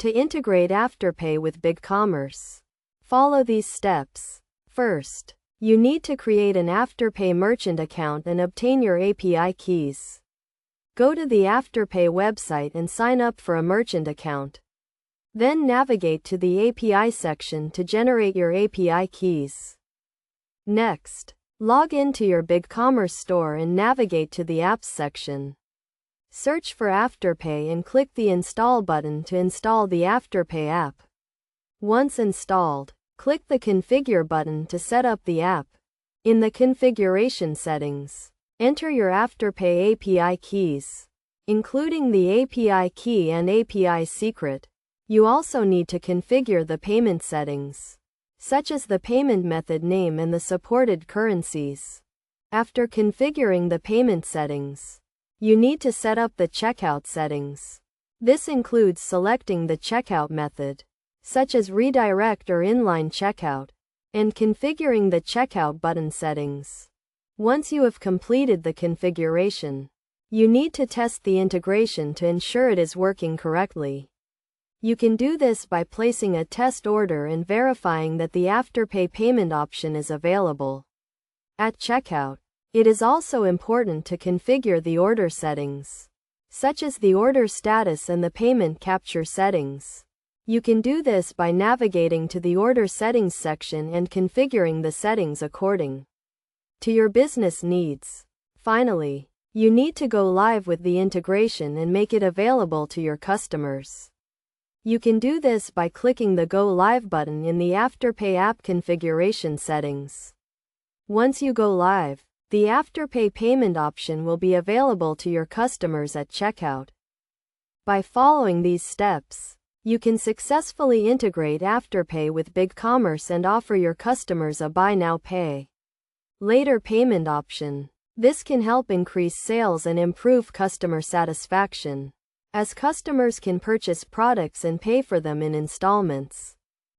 To integrate Afterpay with BigCommerce, follow these steps. First, you need to create an Afterpay merchant account and obtain your API keys. Go to the Afterpay website and sign up for a merchant account. Then navigate to the API section to generate your API keys. Next, log into your BigCommerce store and navigate to the Apps section. Search for Afterpay and click the Install button to install the Afterpay app. Once installed, click the Configure button to set up the app. In the configuration settings, enter your Afterpay API keys, including the API key and API secret. You also need to configure the payment settings, such as the payment method name and the supported currencies. After configuring the payment settings, you need to set up the checkout settings. This includes selecting the checkout method, such as redirect or inline checkout, and configuring the checkout button settings. Once you have completed the configuration, you need to test the integration to ensure it is working correctly. You can do this by placing a test order and verifying that the Afterpay payment option is available. At checkout, it is also important to configure the order settings, such as the order status and the payment capture settings. You can do this by navigating to the order settings section and configuring the settings according to your business needs. Finally, you need to go live with the integration and make it available to your customers. You can do this by clicking the Go Live button in the Afterpay app configuration settings. Once you go live, the Afterpay payment option will be available to your customers at checkout. By following these steps, you can successfully integrate Afterpay with BigCommerce and offer your customers a buy now pay later payment option. This can help increase sales and improve customer satisfaction, as customers can purchase products and pay for them in installments.